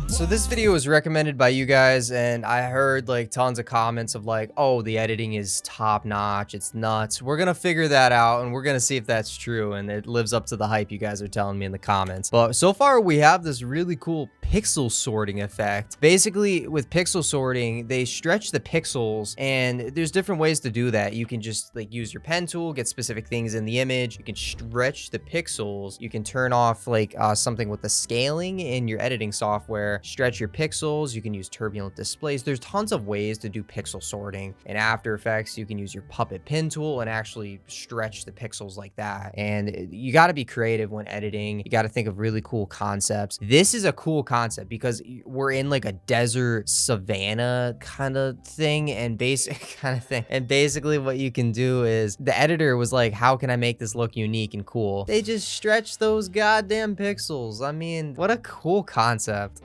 So this video was recommended by you guys, and I heard like tons of comments of like, oh, the editing is top notch, it's nuts. We're gonna figure that out, and we're gonna see if that's true and it lives up to the hype you guys are telling me in the comments. But so far we have this really cool pixel sorting effect. Basically, with pixel sorting, they stretch the pixels, and there's different ways to do that. You can just like use your pen tool, get specific things in the image. You can stretch the pixels. You can turn off like something with the scaling in your editing software, stretch your pixels. You can use turbulent displays. There's tons of ways to do pixel sorting. In After Effects, you can use your puppet pen tool and actually stretch the pixels like that. And you got to be creative when editing. You got to think of really cool concepts. This is a cool concept because we're in like a desert savanna kind of thing, and basically what you can do is, the editor was like, how can I make this look unique and cool? They just stretch those goddamn pixels. I mean, what a cool concept.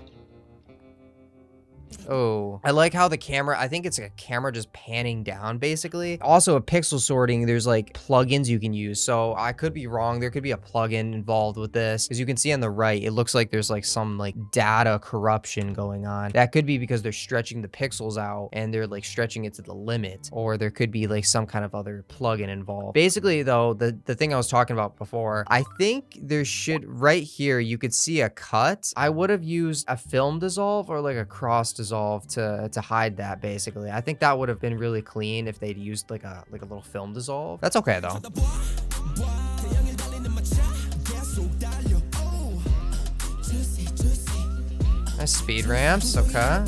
Oh, I like how the camera, I think it's a camera just panning down basically. Also, a pixel sorting, there's like plugins you can use. So I could be wrong. There could be a plugin involved with this. As you can see on the right, it looks like there's like some like data corruption going on. That could be because they're stretching the pixels out and they're like stretching it to the limit, or there could be like some kind of other plugin involved. Basically though, the thing I was talking about before, I think there should, right here, you could see a cut. I would have used a film dissolve or like a cross dissolve to hide that. Basically, I think that would have been really clean if they'd used like a little film dissolve. That's okay though. Nice speed ramps. Okay.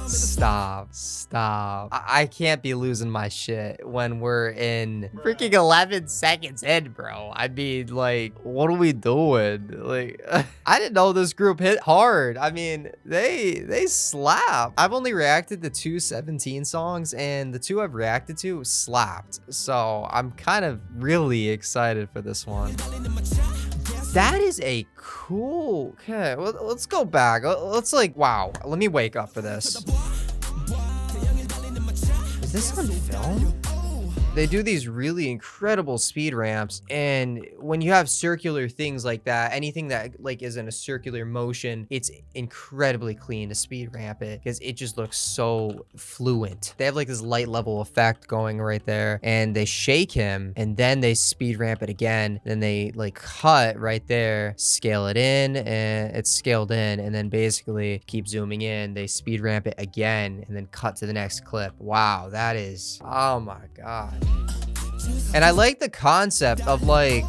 Stop. I can't be losing my shit when we're in freaking 11 seconds in, bro. I mean, like, what are we doing? Like, I didn't know this group hit hard. I mean, they slap. I've only reacted to 2 17 songs, and the 2 I've reacted to slapped. So I'm kind of really excited for this one. That is a cool. Okay, well, let's go back. Let's like, wow. Let me wake up for this. Is this on film? They do these really incredible speed ramps, and when you have circular things like that, anything that like is in a circular motion, it's incredibly clean to speed ramp it because it just looks so fluent. They have like this light level effect going right there, and they shake him and then they speed ramp it again. Then they like cut right there, scale it in, and it's scaled in, and then basically keep zooming in. They speed ramp it again and then cut to the next clip. Wow, that is, oh my God. And I like the concept of like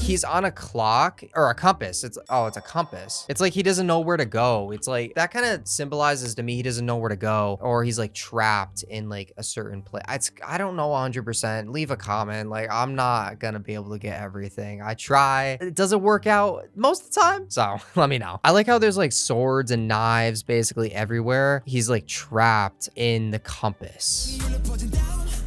he's on a clock or a compass. It's a compass. It's like he doesn't know where to go. It's like that kind of symbolizes to me he doesn't know where to go, or he's like trapped in like a certain place. I don't know 100%. Leave a comment. Like, I'm not gonna be able to get everything. I try. It doesn't work out most of the time, so let me know. I like how there's like swords and knives basically everywhere. He's like trapped in the compass.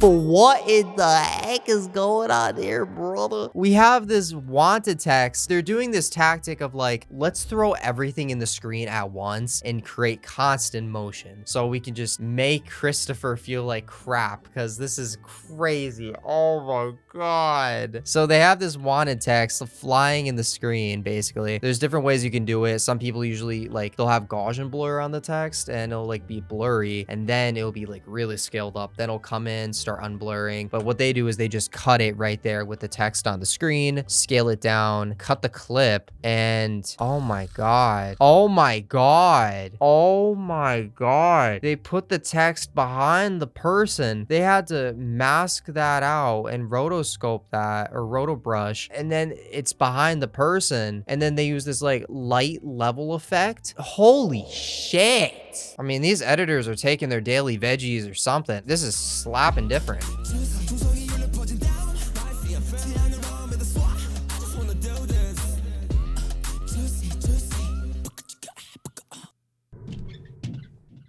But what in the heck is going on here, brother? We have this wanted text. They're doing this tactic of like, let's throw everything in the screen at once and create constant motion. So we can just make Christopher feel like crap, because this is crazy. Oh my God. So they have this wanted text flying in the screen, basically. There's different ways you can do it. Some people usually like, they'll have Gaussian blur on the text and it'll like be blurry, and then it'll be like really scaled up. Then it'll come in, start unblurring. But what they do is they just cut it right there with the text on the screen, scale it down, cut the clip, and oh my God. Oh my God. Oh my God. They put the text behind the person. They had to mask that out and rotoscope that, or rotobrush, and then it's behind the person, and then they use this like light level effect. Holy shit. I mean, these editors are taking their daily veggies or something. This is slapping different.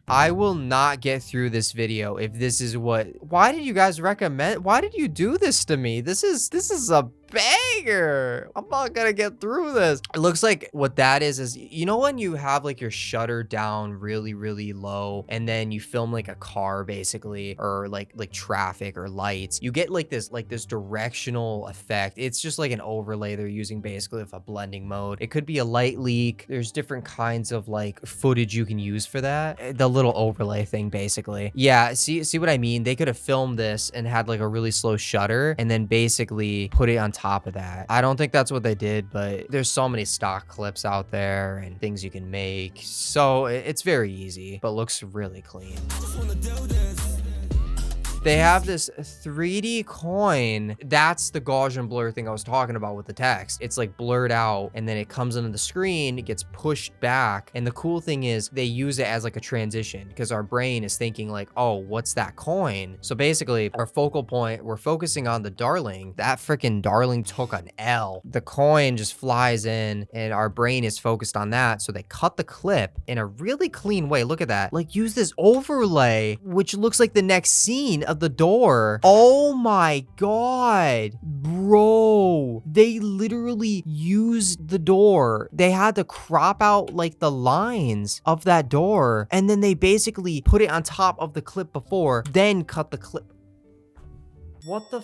I will not get through this video if this is what, why did you guys recommend, why did you do this to me? This is a banger. I'm not gonna get through this. It looks like what that is you know when you have like your shutter down really, really low and then you film like a car basically, or like traffic or lights, you get like this directional effect. It's just like an overlay they're using basically with a blending mode. It could be a light leak. There's different kinds of like footage you can use for that. The little overlay thing basically. Yeah, see what I mean? They could have filmed this and had like a really slow shutter and then basically put it on top of that. I don't think that's what they did, but there's so many stock clips out there and things you can make. So it's very easy, but looks really clean. They have this 3D coin. That's the Gaussian blur thing I was talking about with the text. It's like blurred out and then it comes into the screen, it gets pushed back. And the cool thing is they use it as like a transition because our brain is thinking like, oh, what's that coin? So basically our focal point, we're focusing on the darling. That freaking darling took an L. The coin just flies in and our brain is focused on that. So they cut the clip in a really clean way. Look at that. Like use this overlay, which looks like the next scene of the door. Oh my god, bro, they literally used the door. They had to crop out like the lines of that door and then they basically put it on top of the clip before, then cut the clip. What the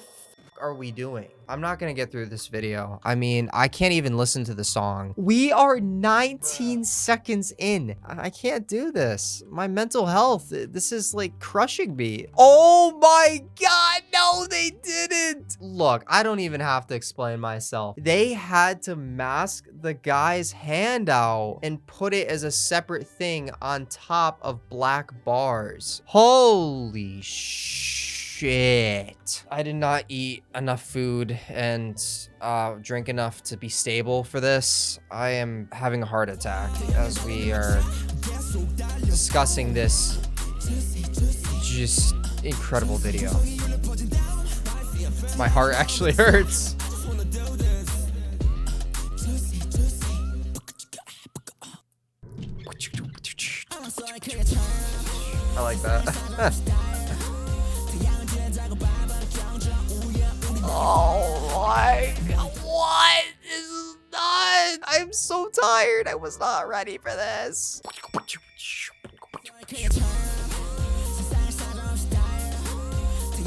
are we doing? I'm not gonna get through this video. I mean, I can't even listen to the song. We are 19 seconds in. I can't do this. My mental health, this is like crushing me. Oh my god, no, they didn't. Look, I don't even have to explain myself. They had to mask the guy's hand out and put it as a separate thing on top of black bars. Holy shit. I did not eat enough food and drink enough to be stable for this. I am having a heart attack as we are discussing this just incredible video. My heart actually hurts. I like that. Oh my god, what? This is not. I'm so tired. I was not ready for this.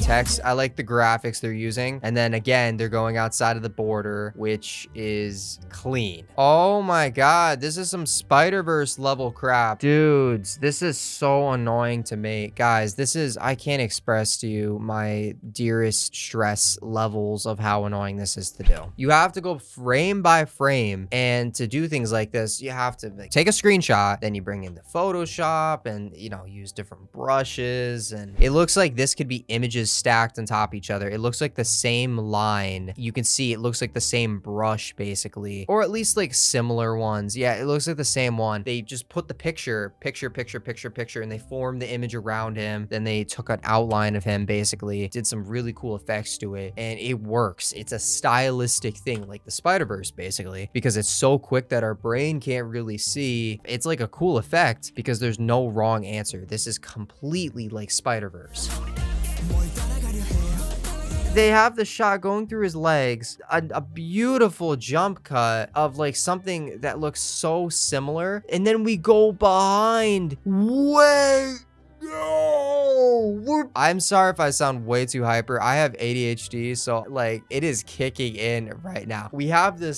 Text, I like the graphics they're using. And then again, they're going outside of the border, which is clean. Oh my god, this is some Spider-Verse level crap. Dudes, this is so annoying to make. Guys, this is, I can't express to you my dearest stress levels of how annoying this is to do. You have to go frame by frame, and to do things like this, you have to like, take a screenshot, then you bring in the Photoshop and, you know, use different brushes. And it looks like this could be images stacked on top of each other. It looks like the same line. You can see it looks like the same brush basically, or at least like similar ones. Yeah, it looks like the same one. They just put the picture, and they formed the image around him. Then they took an outline of him basically, did some really cool effects to it, and it works. It's a stylistic thing like the Spider-Verse basically, because it's so quick that our brain can't really see. It's like a cool effect because there's no wrong answer. This is completely like Spider-Verse. They have the shot going through his legs, a beautiful jump cut of like something that looks so similar, and then we go behind. Wait, no, I'm sorry if I sound way too hyper. I have ADHD, so like it is kicking in right now. We have the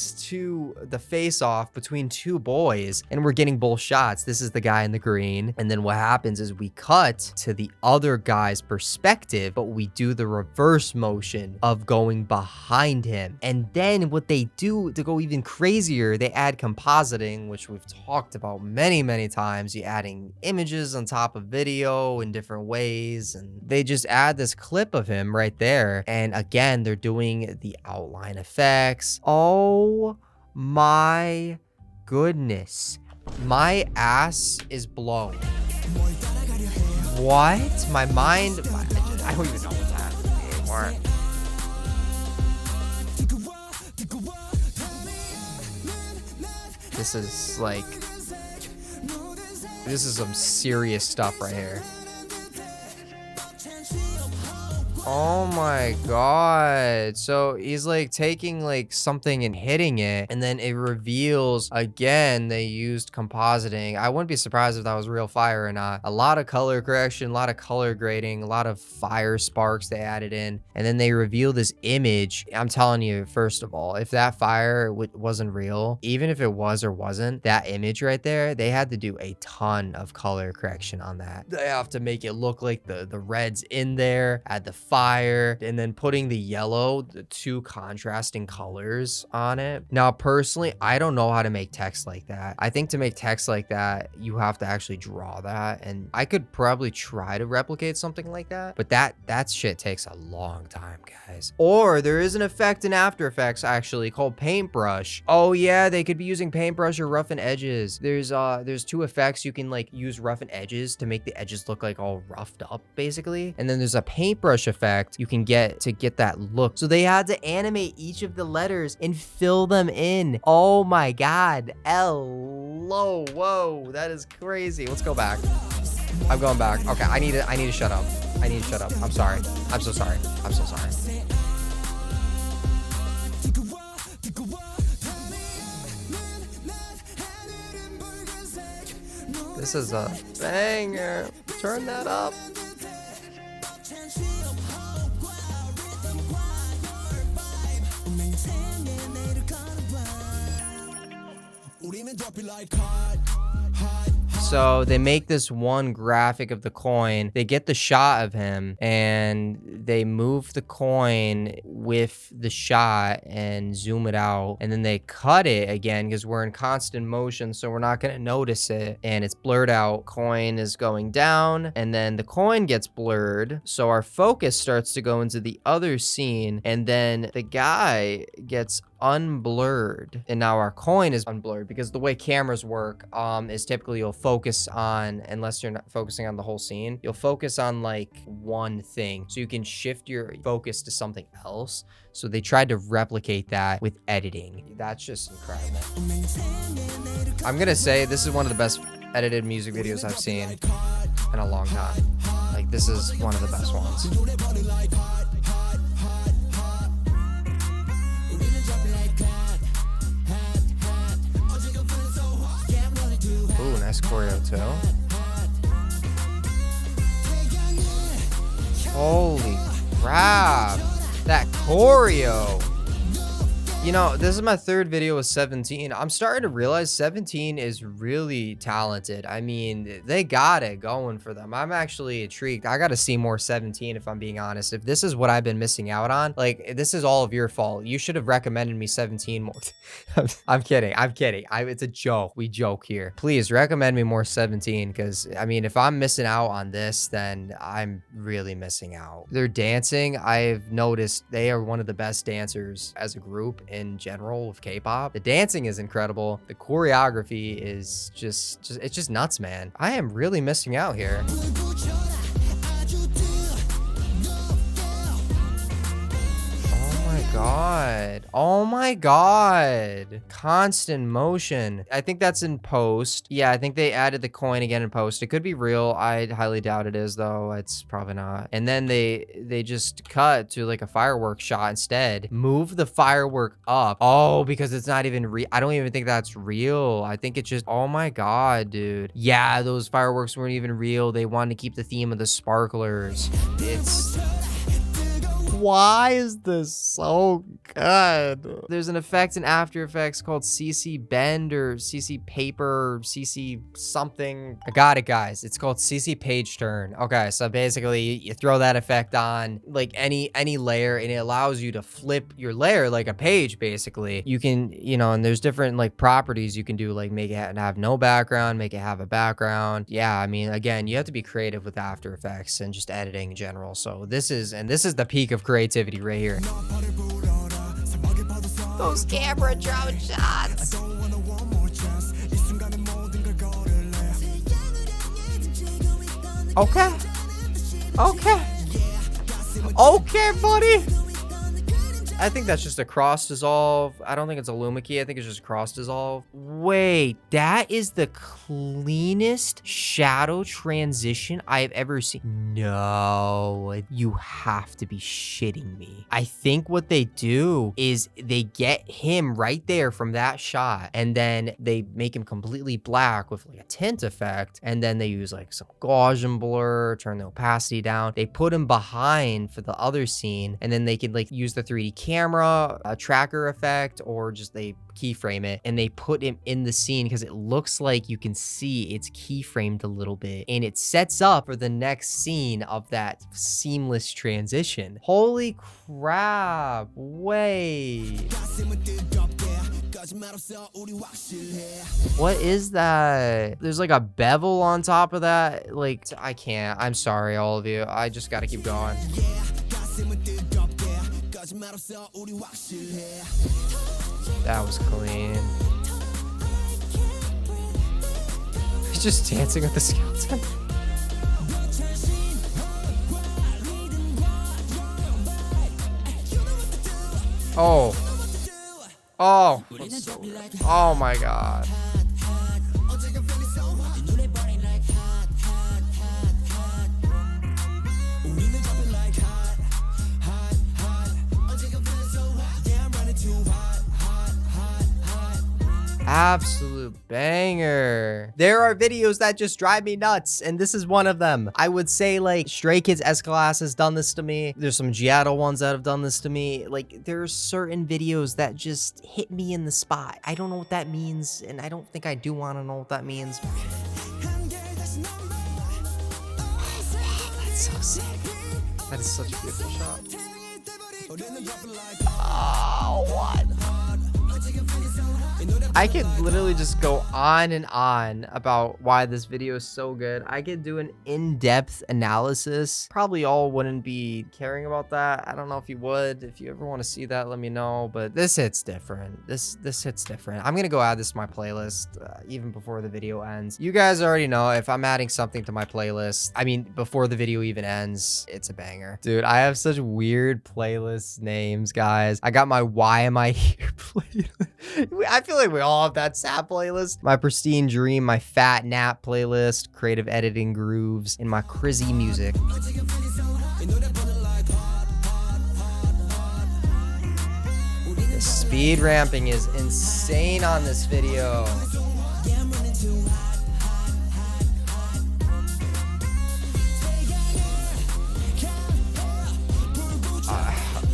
face off between two boys, and we're getting both shots. This is the guy in the green, and then what happens is we cut to the other guy's perspective, but we do the reverse motion of going behind him. And then what they do to go even crazier, they add compositing, which we've talked about many times. You're adding images on top of video in different ways, and they just add this clip of him right there. And again, they're doing the outline effects. Oh my goodness, my ass is blown. What? My mind, I don't even know what's happening anymore. This is like, this is some serious stuff right here. Oh my god. So he's like taking like something and hitting it, and then it reveals again they used compositing. I wouldn't be surprised if that was real fire or not. A lot of color correction, a lot of color grading, a lot of fire sparks they added in, and then they reveal this image. I'm telling you, first of all, if that fire wasn't real, even if it was or wasn't, that image right there, they had to do a ton of color correction on that. They have to make it look like the red's in there, add the fire, and then putting the yellow, the two contrasting colors on it. Now, personally, I don't know how to make text like that. I think to make text like that, you have to actually draw that, and I could probably try to replicate something like that, but that shit takes a long time, guys. Or there is an effect in After Effects actually called paintbrush. Oh yeah, they could be using paintbrush or roughen edges. There's two effects you can like use roughen edges to make the edges look like all roughed up basically, and then there's a paintbrush effect you can get to get that look. So they had to animate each of the letters and fill them in. Oh my god. L-O. Whoa, that is crazy. Let's go back. I'm going back. Okay, I need to shut up. I need to shut up. I'm sorry. I'm so sorry. I'm so sorry. This is a banger. Turn that up. So they make this one graphic of the coin. They get the shot of him and they move the coin with the shot and zoom it out. And then they cut it again because we're in constant motion, so we're not going to notice it. And it's blurred out. Coin is going down and then the coin gets blurred. So our focus starts to go into the other scene and then the guy gets unblurred, and now our coin is unblurred because the way cameras work is typically you'll focus on, unless you're not focusing on the whole scene, you'll focus on like one thing so you can shift your focus to something else. So they tried to replicate that with editing. That's just incredible. I'm gonna say this is one of the best edited music videos I've seen in a long time. Like, this is one of the best ones. Ooh, nice choreo too. Holy crap. That choreo. You know, this is my third video with 17. I'm starting to realize 17 is really talented. I mean, they got it going for them. I'm actually intrigued. I got to see more 17 if I'm being honest. If this is what I've been missing out on, like, this is all of your fault. You should have recommended me 17 more. I'm kidding. I'm kidding. It's a joke. We joke here. Please recommend me more 17 because, I mean, if I'm missing out on this, then I'm really missing out. They're dancing. I've noticed they are one of the best dancers as a group in general with K-pop. The dancing is incredible. The choreography is just it's just nuts, man. I am really missing out here. God. Oh my god. Constant motion. I think that's in post. Yeah, I think they added the coin again in post. It could be real. I highly doubt it is though. It's probably not. And then they just cut to like a fireworks shot instead. Move the firework up. Oh, because it's not even real. I don't even think that's real. I think it's just, oh my god, dude. Yeah, those fireworks weren't even real. They wanted to keep the theme of the sparklers. It's... Why is this so good? There's an effect in After Effects called CC Bend or CC Paper or CC something. I got it, guys. It's called CC Page Turn. Okay, so basically you throw that effect on like any layer and it allows you to flip your layer like a page, basically. You can, you know, and there's different like properties you can do, like make it have no background, make it have a background. Yeah, I mean, again, you have to be creative with After Effects and just editing in general. So this is the peak of creativity right here. Those camera drone shots. Okay, buddy. I think that's just a cross dissolve. I don't think it's a Luma key. I think it's just cross dissolve. Wait, that is the cleanest shadow transition I've ever seen. No, you have to be shitting me. I think what they do is they get him right there from that shot, and then they make him completely black with like a tint effect, and then they use like some Gaussian blur, turn the opacity down. They put him behind for the other scene, and then they could like use the 3D camera, a tracker effect, or just they keyframe it, and they put him in the scene because it looks like you can see it's keyframed a little bit, and it sets up for the next scene of that seamless transition. Holy crap, wait. What is that? There's like a bevel on top of that. Like, I can't. I'm sorry, all of you. I just gotta keep going. That was clean. He's just dancing with the skeleton. Oh. Oh. Oh my God. Absolute banger. There are videos that just drive me nuts, and this is one of them. I would say like Stray Kids S-Class has done this to me. There's some Giotto ones that have done this to me. Like, there's certain videos that just hit me in the spot. I don't know what that means, and I don't think I do want to know what that means. That's so sick. That is such a beautiful shot. Oh, what? I could literally just go on and on about why this video is so good. I could do an in-depth analysis. Probably all wouldn't be caring about that. I don't know if you would. If you ever want to see that, let me know. But this hits different. This hits different. I'm gonna go add this to my playlist even before the video ends. You guys already know if I'm adding something to my playlist, I mean, before the video even ends, it's a banger. Dude, I have such weird playlist names, guys. I got my Why Am I Here playlist. I feel like we all have that sad playlist. My Pristine Dream, my Fat Nap playlist, Creative Editing Grooves, and my Crizzy Music. The speed ramping is insane on this video.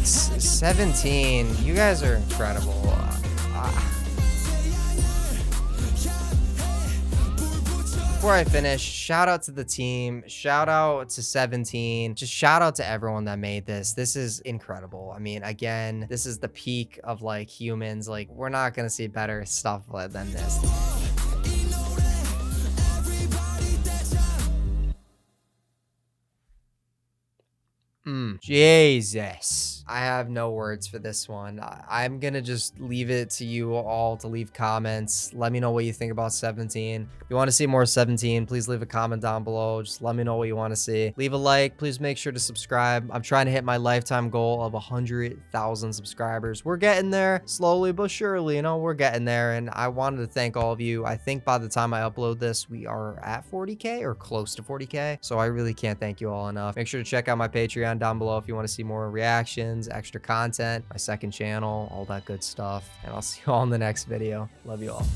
17, you guys are incredible. Before I finish, shout out to the team, shout out to 17, just shout out to everyone that made this. This is incredible. I mean, again, this is the peak of like humans. Like, we're not gonna see better stuff than this. Jesus. I have no words for this one. I'm gonna just leave it to you all to leave comments. Let me know what you think about 17. If you want to see more 17, please leave a comment down below. Just let me know what you want to see. Leave a like. Please make sure to subscribe. I'm trying to hit my lifetime goal of 100,000 subscribers. We're getting there slowly but surely. You know, we're getting there. And I wanted to thank all of you. I think by the time I upload this, we are at 40K or close to 40K. So I really can't thank you all enough. Make sure to check out my Patreon down below if you want to see more reactions, extra content, my second channel, all that good stuff. And I'll see you all in the next video. Love you all.